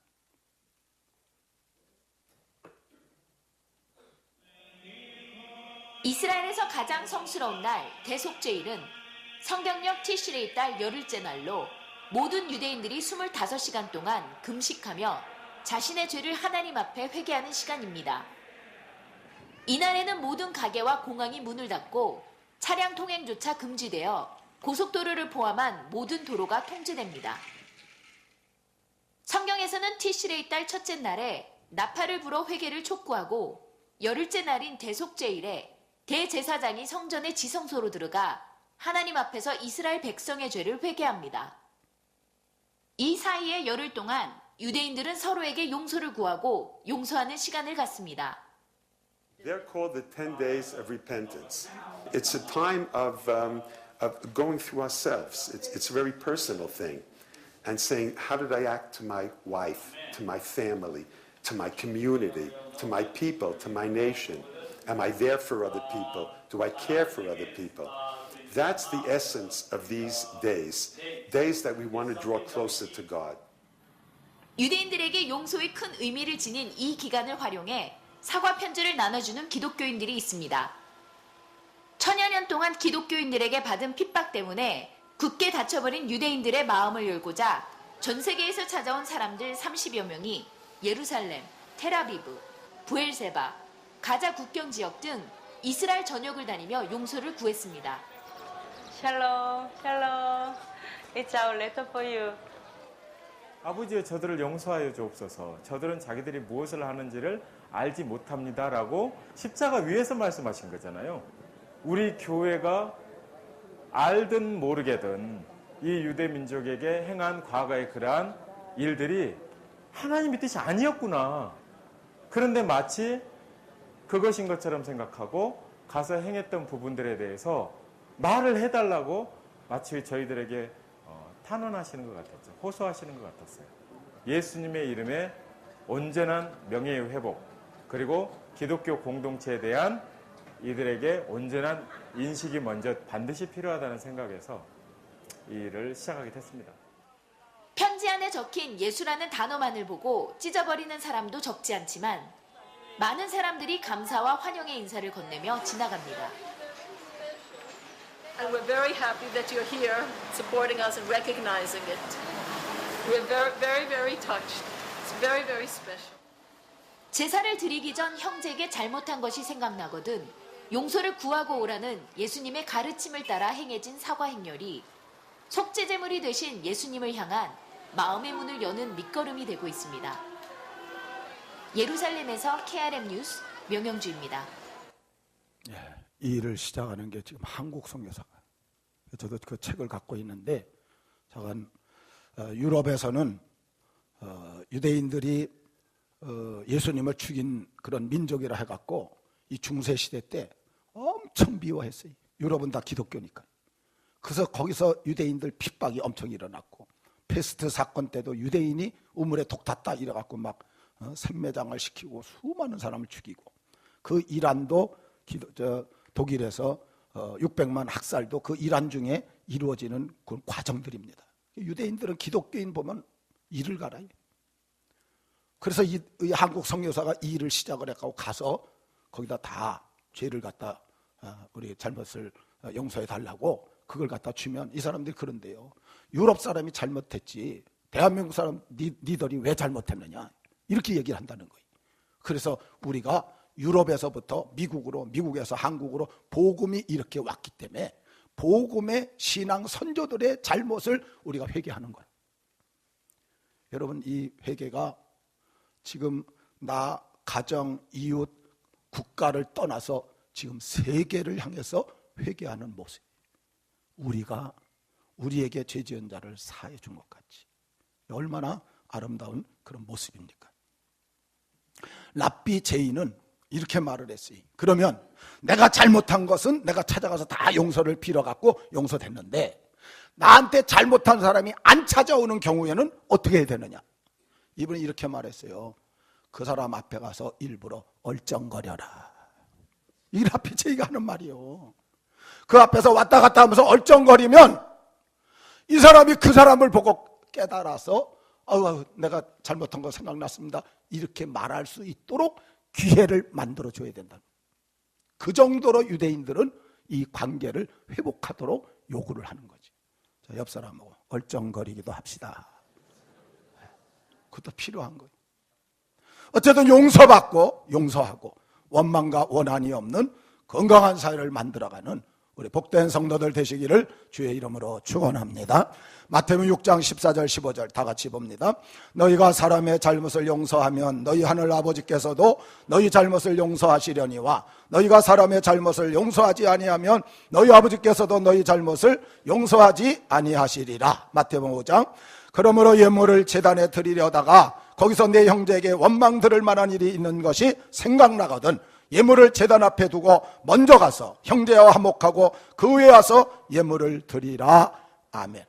이스라엘에서 가장 성스러운 날 대속죄일은 성경력 티시레이 달 열흘째 날로 모든 유대인들이 25시간 동안 금식하며 자신의 죄를 하나님 앞에 회개하는 시간입니다. 이날에는 모든 가게와 공항이 문을 닫고 차량 통행조차 금지되어 고속도로를 포함한 모든 도로가 통제됩니다. 성경에서는 티시레이 달 첫째 날에 나팔을 불어 회개를 촉구하고 열흘째 날인 대속죄일에 대제사장이 성전의 지성소로 들어가 하나님 앞에서 이스라엘 백성의 죄를 회개합니다. 이 사이에 열흘 동안 유대인들은 서로에게 용서를 구하고 용서하는 시간을 갖습니다. They're called the 10 days of repentance. It's a time of going through ourselves. It's a very personal thing. And saying, how did I act to my wife, to my family, to my community, to my people, to my nation? Am I there for other people? Do I care for other people? That's the essence of these days, days that we want to draw closer to God. 유대인들에게 용서의 큰 의미를 지닌 이 기간을 활용해 사과 편지를 나눠주는 기독교인들이 있습니다. 천여 년 동안 기독교인들에게 받은 핍박 때문에 굳게 닫혀버린 유대인들의 마음을 열고자 전 세계에서 찾아온 사람들 30여 명이 예루살렘, 텔아비브, 부엘세바, 가자 국경 지역 등 이스라엘 전역을 다니며 용서를 구했습니다. Shalom, shalom. It's our letter for you. 아버지여 저들을 용서하여 주옵소서. 저들은 자기들이 무엇을 하는지를 알지 못합니다라고 십자가 위에서 말씀하신 거잖아요. 우리 교회가 알든 모르게든 이 유대 민족에게 행한 과거의 그러한 일들이 하나님의 뜻이 아니었구나. 그런데 마치 그것인 것처럼 생각하고 가서 행했던 부분들에 대해서 말을 해달라고 마치 저희들에게 탄원하시는 것 같았죠. 호소하시는 것 같았어요. 예수님의 이름에 온전한 명예의 회복, 그리고 기독교 공동체에 대한 이들에게 온전한 인식이 먼저 반드시 필요하다는 생각에서 이 일을 시작하게 됐습니다. 편지 안에 적힌 예수라는 단어만을 보고 찢어버리는 사람도 적지 않지만 많은 사람들이 감사와 환영의 인사를 건네며 지나갑니다. And we're very happy that you're here supporting us and recognizing it. We're very, very, very touched. It's very, very special. 제사를 드리기 전 형제에게 잘못한 것이 생각나거든 용서를 구하고 오라는 예수님의 가르침을 따라 행해진 사과 행렬이 속죄제물이 되신 예수님을 향한 마음의 문을 여는 밑거름이 되고 있습니다. 예루살렘에서 KRM 뉴스 명영주입니다. 이 일을 시작하는 게 지금 한국 선교사가. 저도 그 책을 갖고 있는데, 잠깐 유럽에서는 유대인들이 예수님을 죽인 그런 민족이라 해갖고 이 중세 시대 때 엄청 미워했어요. 유럽은 다 기독교니까. 그래서 거기서 유대인들 핍박이 엄청 일어났고, 페스트 사건 때도 유대인이 우물에 독 탔다 이래갖고 막 생매장을 시키고 수많은 사람을 죽이고, 그 이란도 독일에서 600만 학살도 그 이란 중에 이루어지는 그 과정들입니다. 유대인들은 기독교인 보면 이를 갈아요. 그래서 이 한국 선교사가 이 일을 시작을 해가지고 가서 거기다 다 죄를 갖다 우리 잘못을 용서해 달라고 그걸 갖다 주면 이 사람들이 그런데요, 유럽 사람이 잘못했지 대한민국 사람 니들이 왜 잘못했느냐 이렇게 얘기를 한다는 거예요. 그래서 우리가 유럽에서부터 미국으로, 미국에서 한국으로 복음이 이렇게 왔기 때문에 복음의 신앙 선조들의 잘못을 우리가 회개하는 거예요. 여러분, 이 회개가 지금 나, 가정, 이웃, 국가를 떠나서 지금 세계를 향해서 회개하는 모습. 우리가 우리에게 죄 지은 자를 사해 준 것 같이 얼마나 아름다운 그런 모습입니까? 랍비 제이는 이렇게 말을 했어요. 그러면 내가 잘못한 것은 내가 찾아가서 다 용서를 빌어갖고 용서됐는데 나한테 잘못한 사람이 안 찾아오는 경우에는 어떻게 해야 되느냐? 이분이 이렇게 말했어요. 그 사람 앞에 가서 일부러 얼쩡거려라. 이 랍비 제이가 하는 말이에요. 그 앞에서 왔다 갔다 하면서 얼쩡거리면 이 사람이 그 사람을 보고 깨달아서 내가 잘못한 거 생각났습니다 이렇게 말할 수 있도록 기회를 만들어줘야 된다. 그 정도로 유대인들은 이 관계를 회복하도록 요구를 하는 거지. 자, 옆 사람하고 얼쩡거리기도 합시다. 그것도 필요한 거예요. 어쨌든 용서받고 용서하고 원망과 원한이 없는 건강한 사회를 만들어가는 우리 복된 성도들 되시기를 주의 이름으로 축원합니다. 마태복음 6장 14절 15절 다 같이 봅니다. 너희가 사람의 잘못을 용서하면 너희 하늘 아버지께서도 너희 잘못을 용서하시려니와 너희가 사람의 잘못을 용서하지 아니하면 너희 아버지께서도 너희 잘못을 용서하지 아니하시리라. 마태복음 5장. 그러므로 예물을 제단에 드리려다가 거기서 내 형제에게 원망 들을 만한 일이 있는 것이 생각나거든 예물을 제단 앞에 두고 먼저 가서 형제와 화목하고 그 후에 와서 예물을 드리라. 아멘.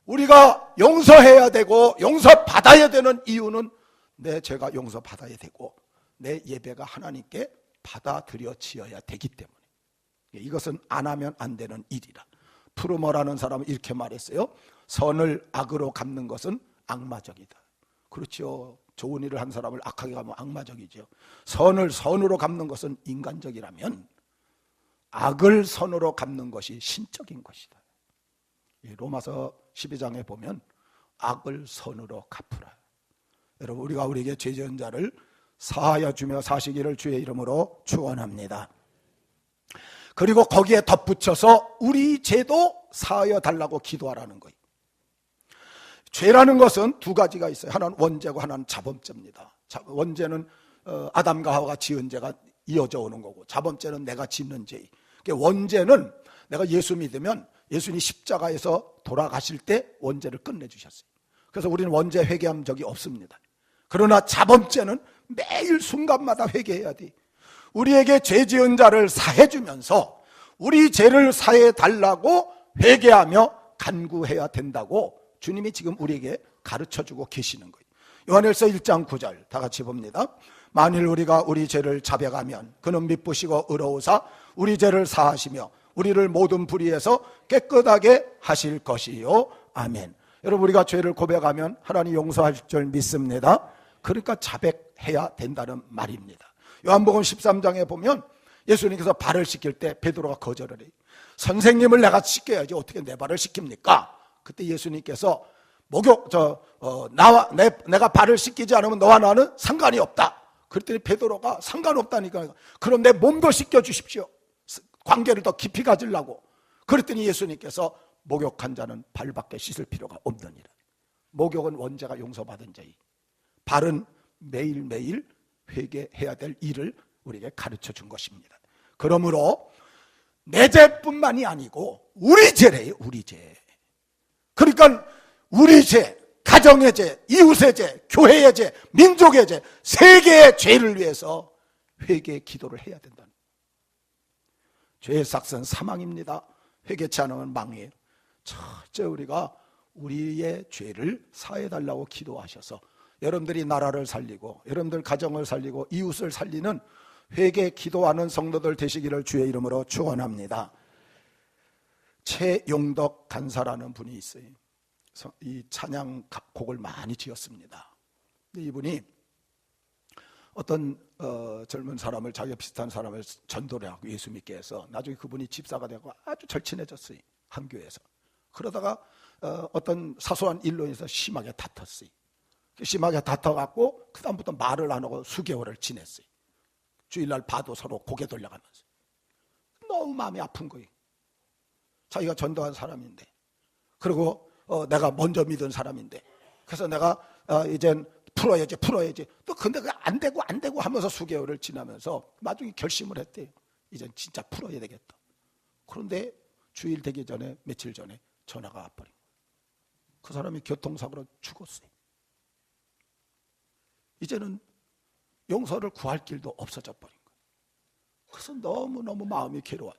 우리가 용서해야 되고 용서받아야 되는 이유는 내 죄가 용서받아야 되고 내 예배가 하나님께 받아들여지어야 되기 때문에 이것은 안 하면 안 되는 일이라. 프루머라는 사람은 이렇게 말했어요. 선을 악으로 갚는 것은 악마적이다. 그렇죠. 좋은 일을 한 사람을 악하게 갚으면 악마적이죠. 선을 선으로 갚는 것은 인간적이라면 악을 선으로 갚는 것이 신적인 것이다. 로마서 12장에 보면 악을 선으로 갚으라. 여러분, 우리가 우리에게 죄 지은 자를 사하여 주며 사시기를 주의 이름으로 축원합니다. 그리고 거기에 덧붙여서 우리 죄도 사하여 달라고 기도하라는 거예요. 죄라는 것은 두 가지가 있어요. 하나는 원죄고 하나는 자범죄입니다. 원죄는 아담과 하와가 지은 죄가 이어져 오는 거고, 자범죄는 내가 짓는 죄. 원죄는 내가 예수 믿으면 예수님이 십자가에서 돌아가실 때 원죄를 끝내주셨어요. 그래서 우리는 원죄 회개한 적이 없습니다. 그러나 자범죄는 매일 순간마다 회개해야 돼. 우리에게 죄 지은 자를 사해주면서 우리 죄를 사해달라고 회개하며 간구해야 된다고 주님이 지금 우리에게 가르쳐주고 계시는 거예요. 요한일서 1장 9절 다 같이 봅니다. 만일 우리가 우리 죄를 자백하면 그는 미쁘시고 의로우사 우리 죄를 사하시며 우리를 모든 불의에서 깨끗하게 하실 것이요. 아멘. 여러분, 우리가 죄를 고백하면 하나님 용서하실 줄 믿습니다. 그러니까 자백해야 된다는 말입니다. 요한복음 13장에 보면 예수님께서 발을 씻길 때 베드로가 거절을 해요. 선생님을 내가 씻겨야지 어떻게 내 발을 씻깁니까? 그때 예수님께서 내가 발을 씻기지 않으면 너와 나는 상관이 없다. 그랬더니 베드로가 상관없다니까. 그럼 내 몸도 씻겨 주십시오. 관계를 더 깊이 가지려고. 그랬더니 예수님께서 목욕한 자는 발밖에 씻을 필요가 없느니라. 목욕은 원죄가 용서받은 자이. 발은 매일매일 회개해야 될 일을 우리에게 가르쳐 준 것입니다. 그러므로 내 죄뿐만이 아니고 우리 죄래요. 우리 죄. 그러니까 우리 죄, 가정의 죄, 이웃의 죄, 교회의 죄, 민족의 죄, 세계의 죄를 위해서 회개 기도를 해야 된다는 거예요. 죄의 삭은 사망입니다. 회개치 않으면 망해요. 첫째 우리가 우리의 죄를 사해달라고 기도하셔서 여러분들이 나라를 살리고 여러분들 가정을 살리고 이웃을 살리는 회개 기도하는 성도들 되시기를 주의 이름으로 축원합니다. 최용덕 간사라는 분이 있어요. 이 찬양 곡을 많이 지었습니다. 근데 이분이 어떤 젊은 사람을, 자기가 비슷한 사람을 전도를 하고 예수 믿게 해서 나중에 그분이 집사가 되고 아주 절친해졌어요. 한 교회에서. 그러다가 어떤 사소한 일로 인해서 심하게 다퉜어요. 심하게 다퉈갖고 그 다음부터 말을 안 하고 수개월을 지냈어요. 주일날 봐도 서로 고개 돌려가면서. 너무 마음이 아픈 거예요. 자기가 전도한 사람인데, 그리고 내가 먼저 믿은 사람인데, 그래서 내가 이젠 풀어야지. 또 근데 그게 안 되고 하면서 수개월을 지나면서 나중에 결심을 했대요. 이젠 진짜 풀어야 되겠다. 그런데 주일 되기 전에, 며칠 전에 전화가 와버린 거예요. 그 사람이 교통사고로 죽었어요. 이제는 용서를 구할 길도 없어져 버린 거예요. 그래서 너무너무 마음이 괴로워요.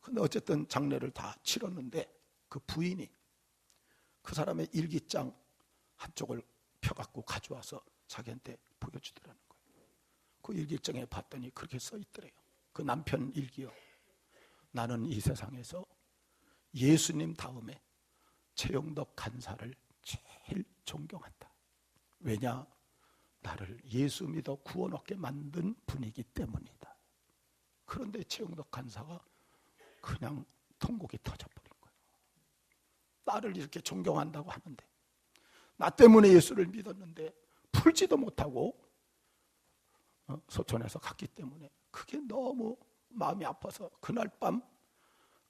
근데 어쨌든 장례를 다 치렀는데 그 부인이 그 사람의 일기장 한쪽을 펴갖고 가져와서 자기한테 보여주더라는 거예요. 그 일기장에 봤더니 그렇게 써 있더래요. 그 남편 일기요. 나는 이 세상에서 예수님 다음에 최용덕 간사를 제일 존경한다. 왜냐? 나를 예수 믿어 구원 얻게 만든 분이기 때문이다. 그런데 최용덕 간사가 그냥 통곡이 터져버린 거예요. 나를 이렇게 존경한다고 하는데, 나 때문에 예수를 믿었는데 풀지도 못하고 소천에서 갔기 때문에 그게 너무 마음이 아파서 그날 밤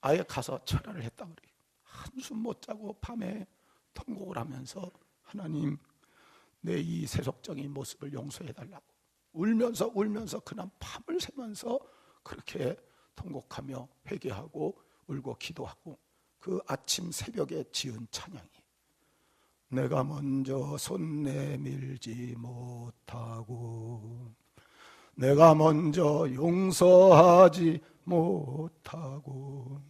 아예 가서 철야를 했다고 그래요. 한숨 못 자고 밤에 통곡을 하면서 하나님, 내 이 세속적인 모습을 용서해달라고 울면서 그날 밤을 새면서 그렇게 통곡하며 회개하고 울고 기도하고 그 아침 새벽에 지은 찬양이 내가 먼저 손 내밀지 못하고 내가 먼저 용서하지 못하고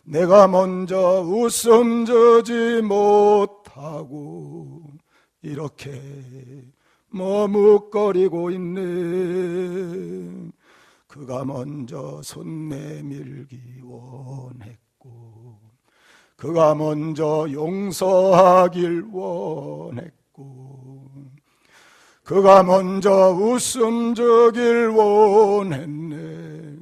내가 먼저 웃음 주지 못하고 이렇게 머뭇거리고 있네. 그가 먼저 손 내밀기 원했고 그가 먼저 용서하길 원했고 그가 먼저 웃음 주길 원했네.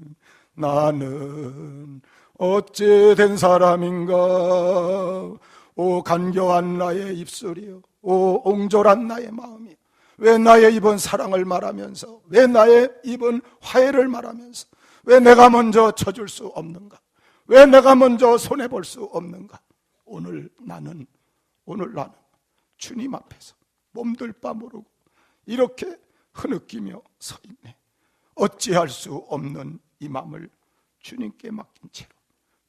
나는 어찌 된 사람인가. 오 간교한 나의 입술이요, 오 옹졸한 나의 마음이요. 왜 나의 입은 사랑을 말하면서, 왜 나의 입은 화해를 말하면서, 왜 내가 먼저 쳐줄 수 없는가, 왜 내가 먼저 손해볼 수 없는가. 오늘 나는 주님 앞에서 몸둘 바 모르고 이렇게 흐느끼며 서 있네. 어찌할 수 없는 이 마음을 주님께 맡긴 채로,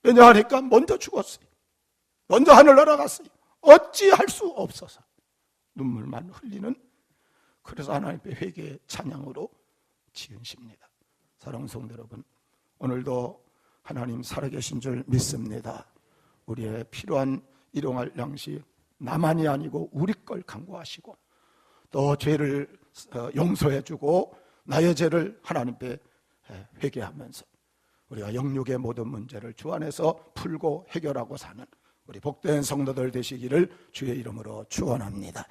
왜냐하니까 먼저 죽었어요. 먼저 하늘 날아갔어요. 어찌할 수 없어서 눈물만 흘리는, 그래서 하나님의 회개의 찬양으로 지은 시입니다. 사랑하는 성도 여러분, 오늘도 하나님 살아계신 줄 믿습니다. 우리의 필요한 일용할 양식 나만이 아니고 우리 걸 간구하시고 또 죄를 용서해주고 나의 죄를 하나님께 회개하면서 우리가 영육의 모든 문제를 주 안에서 풀고 해결하고 사는 우리 복된 성도들 되시기를 주의 이름으로 축원합니다.